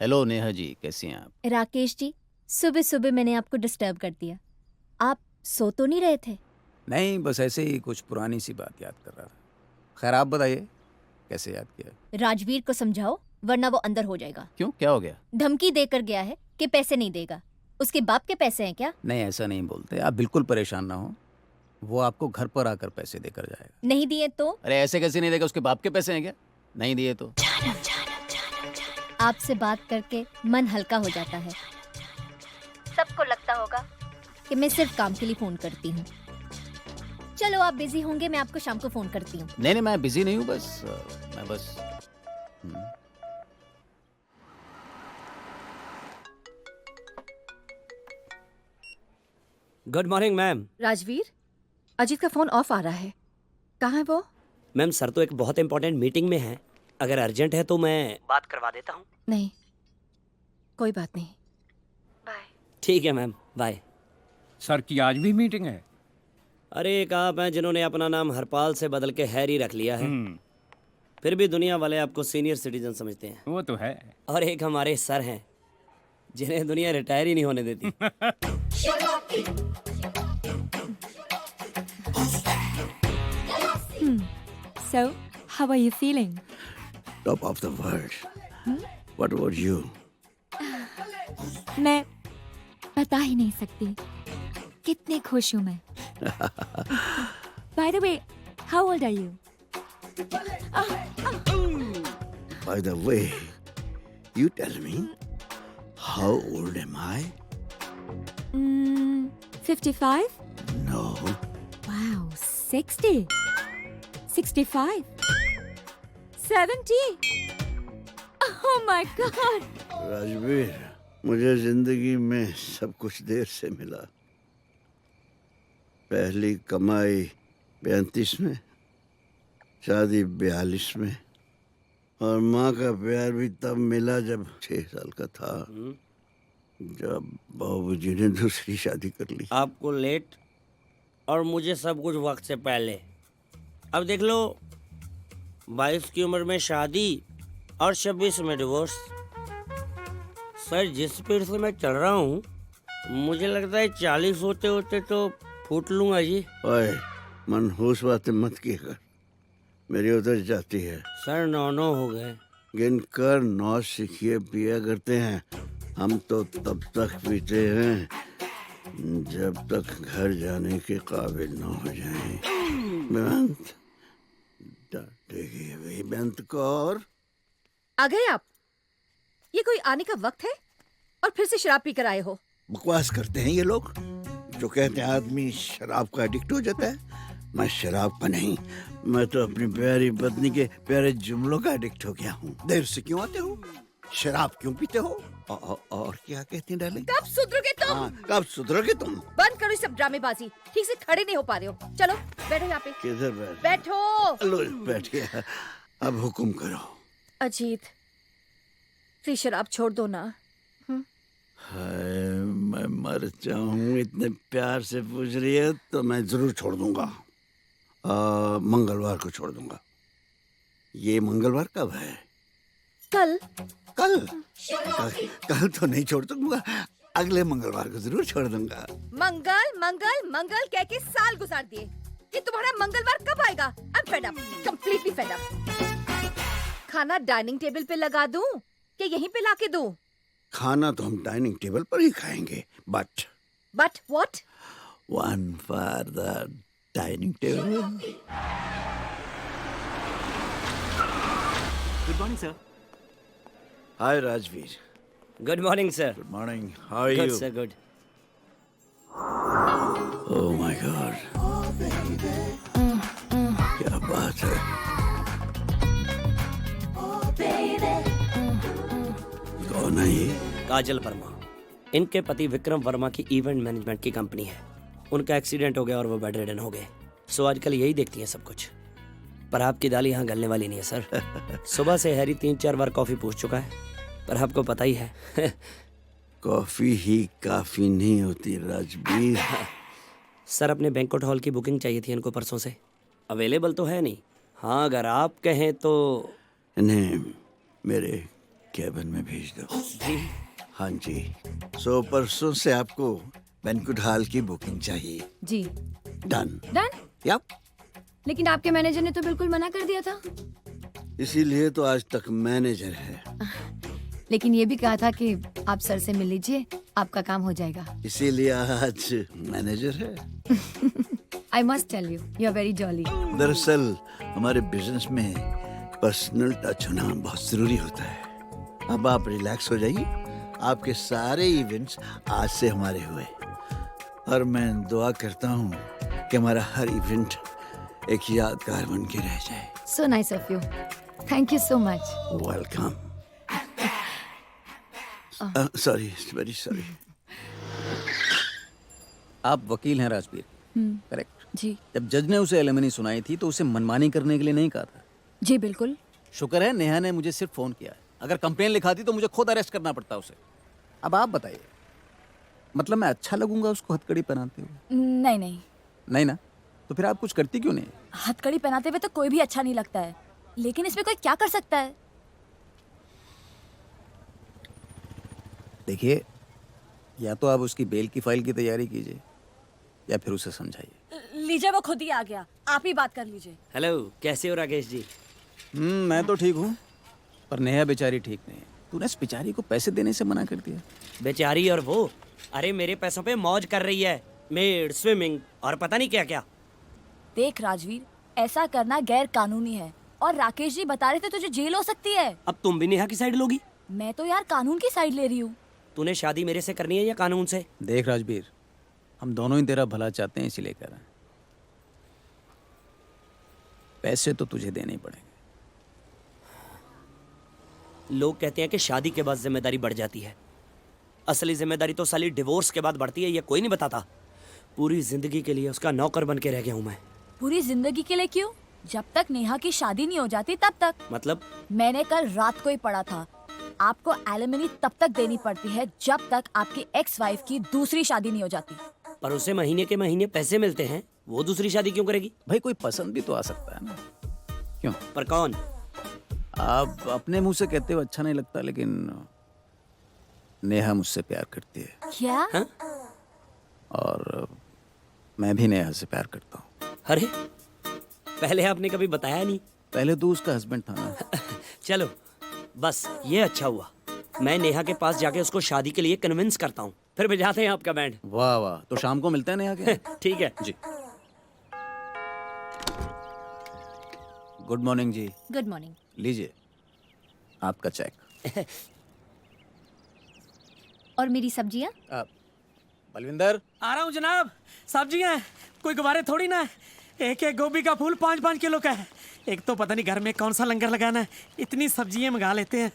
Hello Neha ji, कैसी हैं आप? राकेश जी, सुबह सुबह मैंने आपको डिस्टर्ब कर दिया। आप सो तो नहीं रहे थे? नहीं, बस ऐसे ही कुछ पुरानी सी बात याद कर रहा था। खैर आप बताइए, कैसे याद किया? राजवीर को समझाओ, वरना वो अंदर हो जाएगा। क्यों, क्या हो गया? धमकी देकर गया है कि पैसे नहीं देगा। उसके बाप के पैसे हैं क्या? नहीं, ऐसा नहीं बोलते, आप बिल्कुल परेशान ना हो। वो आपको घर पर आकर पैसे देकर जाएगा। नहीं दिए तो? अरे ऐसे कैसे नहीं देगा, उसके बाप के पैसे हैं क्या? नहीं दिए तो? आपसे बात करके मन हल्का हो जाता है। सबको लगता होगा कि मैं सिर्फ काम के लिए फोन करती हूँ। चलो आप बिजी होंगे, मैं आपको शाम को फोन करती हूँ। नहीं, मैं बिजी नहीं हूँ, मैं बस good morning ma'am. Rajveer, Ajit का फोन ऑफ आ रहा है। कहाँ है वो? मैम सर तो एक बहुत इंपॉर्टेंट मीटिंग में है, अगर अर्जेंट है तो मैं बात करवा देता हूँ। नहीं, कोई बात नहीं। बाय। ठीक है मैम, बाय। सर की आज भी मीटिंग है? अरे एक आप हैं जिन्होंने अपना नाम हरपाल से बदल के हैरी रख लिया है, फिर भी दुनिया वाले आपको सीनियर सिटीजन समझते हैं। वो तो है। और एक हमारे सर हैं जिन्हें दुनिया रिटायर ही नहीं होने देती। So, how are you feeling? Top of the world. What about you? मैं बता ही नहीं सकती कितनी खुश हूँ मैं। By the way, how old are you? By the way, you tell me, how old am I? 55? No. Wow, 60? 65? 70? Oh my God! Rajveer, मुझे जिंदगी में सब कुछ देर से मिला। पहली कमाई 35 में, शादी 42 में, और माँ का प्यार भी तब मिला जब 6 साल का था, जब बाबूजी ने दूसरी शादी कर ली। आपको लेट और मुझे सब कुछ वक्त से पहले। अब देख लो, 22 की उम्र में शादी और 26 में डिवोर्स। सर जिस स्पीड से मैं चल रहा हूँ, मुझे लगता है 40 होते होते तो फूट लूंगा जी। ओए, मनहूस बातें मत किया कर, मेरी उतर जाती है। सर 9 हो गए। गिनकर 9 सिखिए पिया करते हैं। हम तो तब तक पीते हैं जब तक घर जाने के काबिल न हो जाएं। बेअंत, डांटेगी अभी बेअंत को। और आ गए आप? ये कोई आने का वक्त है और फिर से शराब पीकर आए हो? बकवास करते हैं ये लोग जो कहते हैं आदमी शराब का एडिक्ट हो जाता है। मैं शराब का नहीं, मैं तो अपनी प्यारी पत्नी के प्यारे जुमलों का एडिक्ट हो गया हूँ। देर से क्यों आते हो? शराब क्यों पीते हो? और क्या कहती हैं डार्लिंग? कब सुधरोगे तुम? हाँ, कब सुधरोगे तुम? बंद करो ये सब ड्रामेबाजी। ठीक से खड़े नहीं हो पा रहे हो। चलो बैठो यहाँ पे। किधर बैठो। लो, बैठ गया। अब हुक्म करो। अजीत, प्लीज शराब छोड़ दो ना। हाय, मैं मर जाऊं, इतने प्यार से पूछ रही है तो मैं जरूर छोड़ दूंगा। मंगलवार को छोड़ दूंगा। ये मंगलवार कब है? कल। कल? कल तो नहीं छोड़ दूंगा, अगले मंगलवार को जरूर छोड़ दूंगा। मंगल मंगल मंगल कह के साल गुजार दिए। ये तुम्हारा मंगलवार कब आएगा? I'm fed up, completely fed up। खाना डाइनिंग टेबल पे लगा दूं कि यहीं पे लाके दूं? खाना तो हम डाइनिंग टेबल पर ही खाएंगे, but what? one for the dining table. Good morning sir. Hi Rajveer. Good morning sir. Good morning. How are good you? Sir, good. Oh my God, क्या बात है। कौन है ये? काजल वर्मा। इनके पति विक्रम वर्मा की इवेंट मैनेजमेंट की कंपनी है। उनका एक्सीडेंट हो गया और वो बेड रिडन हो गए। सो आजकल यही देखती है सब कुछ। पर आपकी दाल यहाँ गलने वाली नहीं है सर। सुबह से हैरी 3-4 बार कॉफी पूछ चुका है, पर आपको पता ही है। कॉफी ही काफी नहीं होती राजवीर। सर अपने बैंक्वेट हॉल की बुकिंग चाहिए थी इनको परसों से। अवेलेबल तो है नहीं। हाँ अगर आप कहें तो। इन्हें मेरे कैबिन में भेज दो। जी हाँ जी। सो परसों से आपको बैंक्वेट हॉल की बुकिंग चाहिए। जी। डन। डन। यप। लेकिन आपके मैनेजर ने तो बिल्कुल मना कर दिया था। इसीलिए तो आज तक मैनेजर है। लेकिन ये भी कहा था कि आप सर से मिल लीजिए, आपका काम हो जाएगा। इसीलिए आज मैनेजर है। I must tell you, you are very jolly. दरअसल हमारे बिजनेस में पर्सनल टच होना बहुत जरूरी होता है। अब आप रिलैक्स हो जाइए। आपके सारे इवेंट्स आज से हमारे हुए और मैं दुआ करता हूँ कि हमारा हर इवेंट एक यादगार बन के रह जाए। So nice of you, thank you so much. Welcome. Sorry, very sorry. आप वकील हैं राजवीर, करेक्ट? जी जब जज ने उसे एलिमनी सुनाई थी तो उसे मनमानी करने के लिए नहीं कहा था। जी बिल्कुल। शुक्र है नेहा ने मुझे सिर्फ फोन किया है। अगर कंप्लेन लिखाती तो मुझे खुद अरेस्ट करना पड़ता उसे। अब आप बताइए, मतलब मैं अच्छा लगूंगा उसको हथकड़ी पहनाते हुए? नहीं नहीं, नहीं ना? तो फिर आप कुछ करती क्यों नहीं? हथकड़ी पहनाते हुए तो कोई भी अच्छा नहीं लगता है, लेकिन इसमें कोई क्या कर सकता है? देखिए, या तो आप उसकी बेल की फाइल की तैयारी कीजिए या फिर उसे समझाइए। लीजिए, वो खुद ही आ गया, आप ही बात कर लीजिए। हेलो, कैसे हो राकेश जी? मैं तो ठीक हूँ, पर नेहा बेचारी ठीक नहीं है। तूने इस बेचारी को पैसे देने से मना कर दिया। बेचारी और वो, अरे मेरे पैसों पे मौज कर रही है, मेड, स्विमिंग और पता नहीं क्या क्या। देख राजवीर, ऐसा करना गैर कानूनी है और राकेश जी बता रहे थे तुझे जेल हो सकती है। अब तुम भी नेहा की साइड लोगी? मैं तो यार कानून की साइड ले रही हूँ। तूने शादी मेरे से करनी है या कानून से? देख राजवीर, हम दोनों ही तेरा भला चाहते हैं, इसीलिए कर रहे हैं। पैसे तो तुझे देने ही पड़ेंगे। लोग कहते हैं कि शादी के बाद जिम्मेदारी बढ़ जाती है। असली जिम्मेदारी तो साली डिवोर्स के बाद बढ़ती है, ये कोई नहीं बताता। पूरी जिंदगी के लिए उसका नौकर बन के रह गया हूँ मैं। पूरी जिंदगी के लिए क्यों? जब तक नेहा की शादी नहीं हो जाती तब तक। मतलब? मैंने कल रात को ही पढ़ा था, आपको एलिमनी तब तक देनी पड़ती है जब तक आपकी एक्स वाइफ की दूसरी शादी नहीं हो जाती। पर उसे महीने के महीने पैसे मिलते हैं, वो दूसरी शादी क्यों करेगी? भाई कोई पसंद भी तो आ सकता है ना, क्यों? पर कौन? आप अपने मुंह से कहते हो अच्छा नहीं लगता, लेकिन नेहा मुझसे प्यार करती है क्या? हाँ? और मैं भी नेहा से प्यार करता हूँ। अरे पहले आपने कभी बताया नहीं। पहले तो उसका हस्बैंड था ना। चलो बस ये अच्छा हुआ, मैं नेहा के पास जाके उसको शादी के लिए कन्विंस करता हूँ, फिर बजाते हैं आपका बैंड। वाह वाह, तो शाम को मिलते हैं नेहा के। ठीक है जी। गुड मॉर्निंग जी। Good morning. लीजिए आपका चेक। और मेरी सब्जियाँ? बलविंदर, आ रहा हूँ जनाब। सब्जियाँ कोई गुब्बारे थोड़ी ना है। एक एक गोभी का फूल 5-5 किलो का है। एक तो पता नहीं घर में कौन सा लंगर लगाना है, इतनी सब्जियाँ मंगा लेते हैं।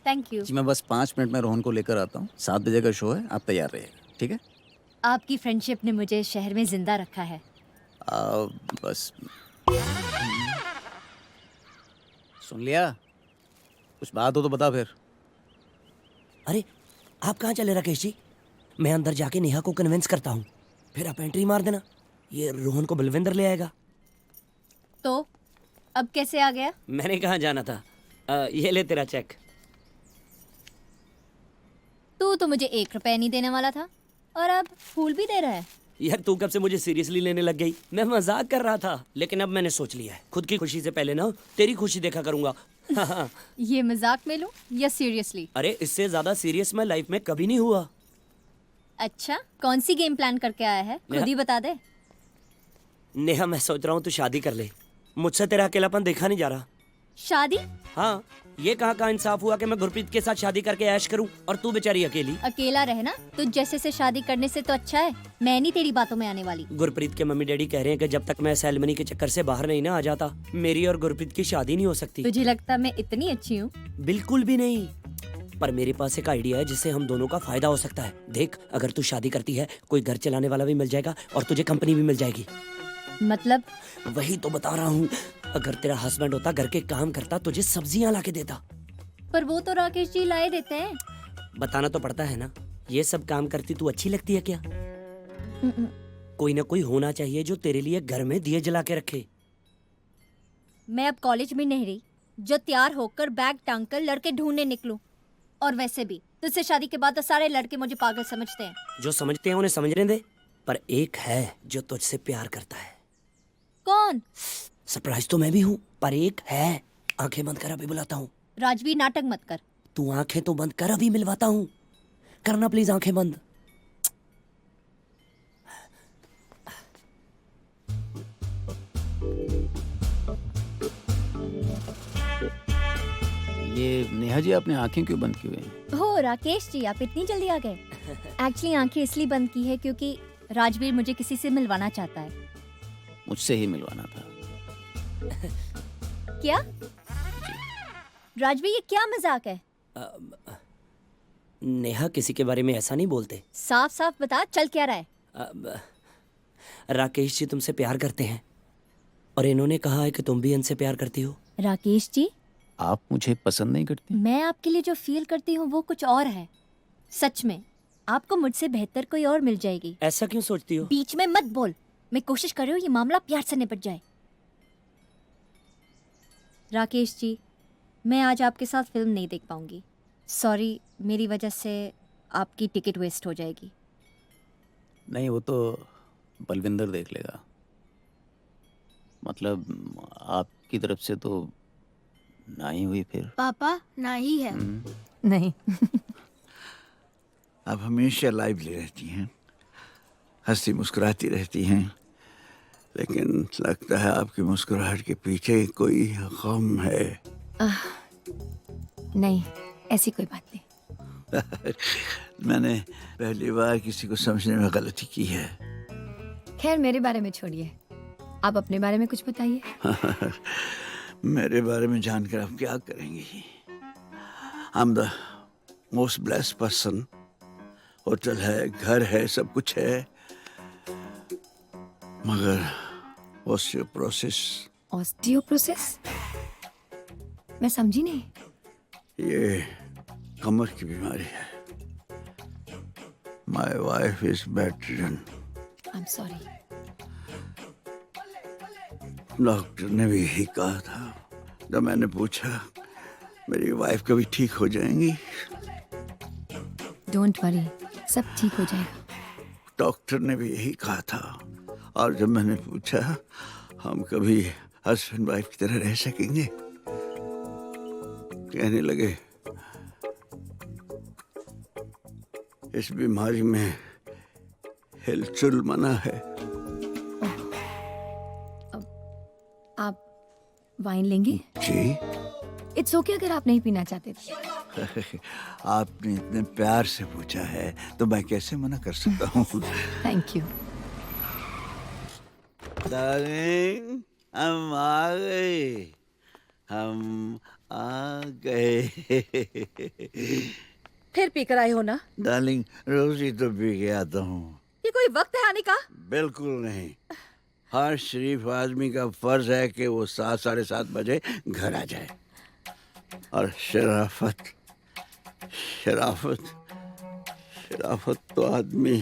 Thank you. जी मैं बस 5 मिनट में रोहन को लेकर आता हूँ। 7 बजे का शो है, आप तैयार रहिएगा, ठीक है? आपकी फ्रेंडशिप ने मुझे शहर में जिंदा रखा है। बस सुन लिया? कुछ बात हो तो बता फिर। अरे आप कहाँ चले राकेश जी? मैं अंदर जाके नेहा को कन्विंस करता हूँ, फिर आप एंट्री मार देना, ये रोहन को बलविंदर ले आएगा। तो अब कैसे आ गया? मैंने कहाँ जाना था। ये ले तेरा चेक। तू तो मुझे 1 रुपया नहीं देने वाला था और अब फूल भी दे रहा है। यार तू कब से मुझे सीरियसली लेने लग गई? मैं मजाक कर रहा था, लेकिन अब मैंने सोच लिया है, खुद की खुशी से पहले ना तेरी खुशी देखा करूंगा। ये मजाक में लूं या सीरियसली? अरे इससे ज्यादा सीरियस मैं लाइफ में कभी नहीं हुआ। अच्छा, कौन सी गेम प्लान करके आया है, खुद ही बता दे। नेहा मैं सोच रहा हूँ तू शादी कर ले, मुझसे तेरा अकेलापन देखा नहीं जा रहा। शादी? हाँ, ये कहाँ इंसाफ हुआ कि मैं गुरप्रीत के साथ शादी करके ऐश करूं और तू बेचारी अकेली। अकेला रहना तुझ जैसे से शादी करने से तो अच्छा है। मैं नहीं तेरी बातों में आने वाली। गुरप्रीत के मम्मी डैडी कह रहे हैं कि जब तक मैं सेरेमनी के चक्कर से बाहर नहीं ना आ जाता, मेरी और गुरप्रीत की शादी नहीं हो सकती। तुझे लगता मैं इतनी अच्छी हूँ? बिल्कुल भी नहीं, पर मेरे पास एक आइडिया है जिससे हम दोनों का फायदा हो सकता है। देख, अगर तू शादी करती है, कोई घर चलाने वाला भी मिल जाएगा और तुझे कंपनी भी मिल जाएगी। मतलब? वही तो बता रहा हूँ, अगर तेरा हस्बैंड होता, घर के काम करता, तुझे सब्जियां ला के देता। पर वो तो राकेश जी लाए देते हैं। बताना तो पड़ता है ना। ये सब काम करती तू अच्छी लगती है क्या? कोई ना कोई होना चाहिए जो तेरे लिए घर में दिए जला के रखे। मैं अब कॉलेज में नहीं रही, जो तैयार होकर बैग टांग कर लड़के ढूंढने निकलूं। और वैसे भी तुझसे शादी के बाद तो सारे लड़के मुझे पागल समझते हैं। जो समझते हैं उन्हें समझने दे, पर एक है जो तुझसे प्यार करता है। कौन? सरप्राइज तो मैं भी हूँ, पर एक है। आंखें बंद कर, अभी बुलाता हूँ। राजवीर, नाटक मत कर। तू आंखें तो बंद कर, अभी मिलवाता हूँ। करना प्लीज आंखें बंद। ये नेहा जी, आपने आंखें क्यों बंद की हुई हैं? हो राकेश जी, आप इतनी जल्दी आ गए। एक्चुअली आंखें इसलिए बंद की है क्योंकि राजवीर मुझे किसी से मिलवाना चाहता है। मुझसे ही मिलवाना था। क्या राजवीर, ये क्या मजाक है? नेहा, किसी के बारे में ऐसा नहीं बोलते। साफ साफ बता, चल क्या रहा है? राकेश जी तुमसे प्यार करते हैं और इन्होंने कहा है कि तुम भी इनसे प्यार करती हो। राकेश जी, आप मुझे पसंद नहीं करती? मैं आपके लिए जो फील करती हूँ वो कुछ और है। सच में आपको मुझसे बेहतर कोई और मिल जाएगी। ऐसा क्यों सोचती हो? बीच में मत बोल। मैं कोशिश कर रही हूँ ये मामला प्यार से निपट जाए। राकेश जी, मैं आज आपके साथ फिल्म नहीं देख पाऊंगी। सॉरी, मेरी वजह से आपकी टिकट वेस्ट हो जाएगी। नहीं, वो तो बलविंदर देख लेगा। मतलब आपकी तरफ से तो ना ही हुई फिर। पापा, ना ही है। नहीं। आप हमेशा लाइवली रहती हैं, हंसती मुस्कुराती रहती हैं, लेकिन लगता है आपकी मुस्कुराहट के पीछे कोई गम है। नहीं, ऐसी कोई बात नहीं। मैंने पहली बार किसी को समझने में गलती की है। खैर, मेरे बारे में छोड़िए, आप अपने बारे में कुछ बताइए। मेरे बारे में जानकर आप क्या करेंगी? I am the most blessed person. Hotel है, घर है, सब कुछ है, मगर ऑस्टियोप्रोसिस? मैं समझी नहीं। ये कमर की बीमारी है। My wife is bedridden. I am sorry. Doctor ने भी यही कहा था। जब मैंने पूछा मेरी वाइफ कभी ठीक हो जाएंगी, डोंट वरी, सब ठीक हो जाएगा। डॉक्टर ने भी यही कहा था। और जब मैंने पूछा हम कभी हस्बैंड वाइफ की तरह रह सकेंगे, कहने लगे इस बीमारी में हिलचुल मना है। आप वाइन लेंगे? जी। इट्स ओके अगर आप नहीं पीना चाहते थे। आपने इतने प्यार से पूछा है तो मैं कैसे मना कर सकता हूँ। Thank you. डार्लिंग, हम आ गए, हम आ गए। फिर पीकर आए हो ना? डार्लिंग, रोज ही तो पी के आता हूँ। ये कोई वक्त है आने का? बिल्कुल नहीं। हर शरीफ आदमी का फर्ज है कि वो 7, 7:30 बजे घर आ जाए। और शराफत शराफत शराफत तो आदमी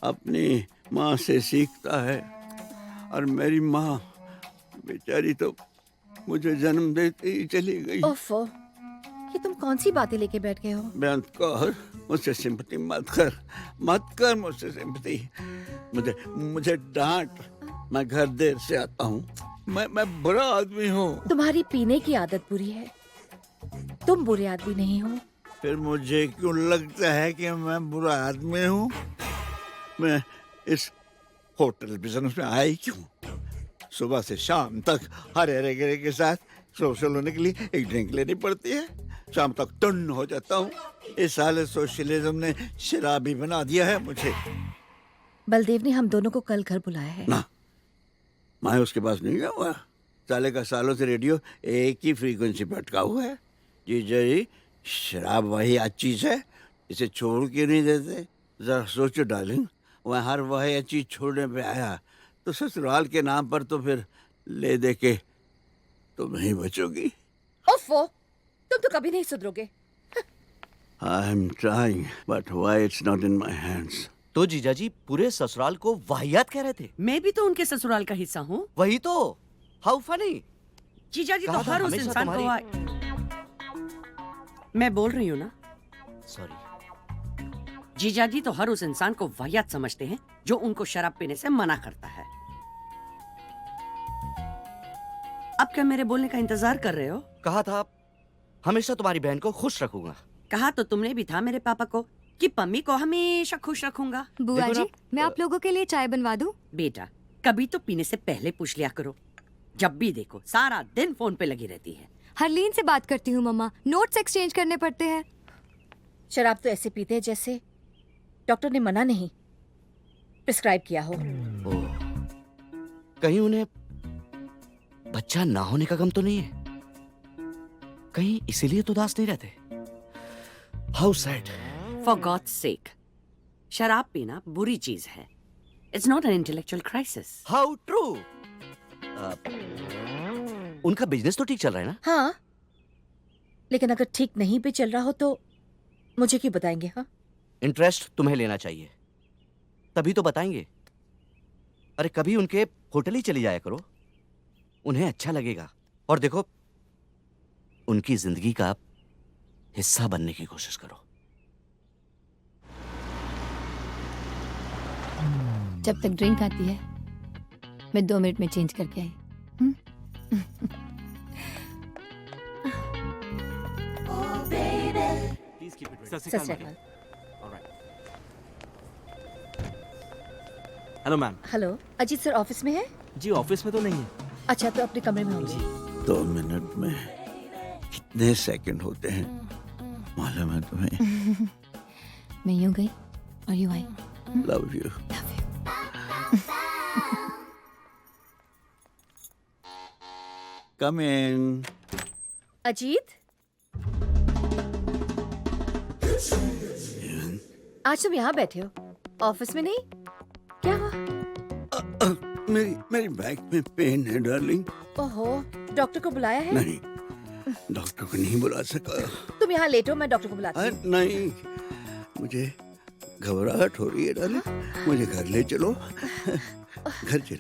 अपनी माँ से सीखता है। और मेरी माँ बेचारी तो मुझे जन्म देते ही चली गई। ओफो, ये तुम कौन सी बातें लेके बैठ गए हो? बेअंत कौर, मुझसे सिंपैथी मत कर मुझसे सिंपैथी। मुझे डांट। मैं घर देर से आता हूँ। मैं बुरा आदमी हूँ। तुम्हारी पीने की आदत बुरी है, तुम बुरे आदमी नहीं हो। फिर मुझे क्यों लगता है कि मैं बुरा आदमी हूँ? मैं इस होटल बिजनेस में आई क्यों? सुबह से शाम तक हरे हरे गिरे के साथ सोशल होने के लिए एक ड्रिंक लेनी पड़ती है। शाम तक टन हो जाता हूँ। इस साल सोशलिज्म ने शराबी बना दिया है मुझे। बलदेव ने हम दोनों को कल घर बुलाया है। ना, मैं उसके पास नहीं गया हुआ। साले का सालों से रेडियो एक ही फ्रीक्वेंसी पर अटका हुआ है। जी, शराब वही अच्छी चीज है, इसे छोड़ के नहीं देते। जरा सोचो डार्लिंग, वह हर वह चीज छोड़ने पे आया तो ससुराल के नाम पर तो फिर ले दे के तुम नहीं बचोगी। ओफो, तुम तो कभी नहीं सुधरोगे। I am trying but why it's not in my hands. तो जीजाजी पूरे ससुराल को वाहियात कह रहे थे। मैं भी तो उनके ससुराल का हिस्सा हूँ। वही तो, हाउ फनी। जीजा जी तो कहा था हर उस हमेशा इंसान को मैं बोल रही हूँ ना, सॉरी। जीजा जी तो हर उस इंसान को वाहियात समझते हैं जो उनको शराब पीने से मना करता है। अब क्या मेरे बोलने का इंतजार कर रहे हो? कहा था हमेशा तुम्हारी बहन को खुश रखूंगा। कहा तो तुमने भी था मेरे पापा को कि पम्मी को हमेशा खुश रखूंगा। बुआ देखो जी, ना, मैं आप लोगों के लिए चाय बनवा दूं? बेटा, कभी तो पीने से पहले पूछ लिया करो। जब भी देखो सारा दिन फोन पे लगी रहती है। हरलीन से बात करती हूँ मम्मा, नोट्स एक्सचेंज करने पड़ते हैं। शराब तो ऐसे पीते हैं जैसे डॉक्टर ने मना नहीं प्रिस्क्राइब किया हो। ओह, कहीं उन्हें बच्चा ना होने का गम तो नहीं है? कहीं इसीलिए तो उदास नहीं रहते? How sad. फॉर गॉड्स सेक, शराब पीना बुरी चीज है। It's not an intellectual crisis. How true. उनका बिजनेस तो ठीक चल रहा है ना? हाँ, लेकिन अगर ठीक नहीं भी चल रहा हो तो मुझे क्यों बताएंगे? हाँ, इंटरेस्ट तुम्हें लेना चाहिए, तभी तो बताएंगे। अरे कभी उनके होटल ही चली जाया करो, उन्हें अच्छा लगेगा। और देखो, उनकी जिंदगी का हिस्सा बनने की कोशिश करो। जब तक ड्रिंक आती है मैं 2 मिनट में चेंज करके आई। सत श्री अकाल। Hello ma'am. Hello, Ajit sir office में है? जी ऑफिस में तो नहीं है। अच्छा, तो अपने कमरे में होंगे। 2 मिनट में कितने सेकंड होते हैं मालूम है तुम्हें? मैं यूं गई और यूं आई। Love you. Come in. Ajit, आज तुम यहाँ बैठे हो, ऑफिस में नहीं? क्या हुआ? मेरी बैक में पेन है डार्लिंग। ओहो, डॉक्टर को बुलाया है? नहीं, डॉक्टर को नहीं बुला सका। तुम यहाँ लेटो, मैं डॉक्टर को बुलाती हूँ। नहीं, मुझे घबराहट हो रही है डार्लिंग, मुझे घर ले चलो। घर चलो।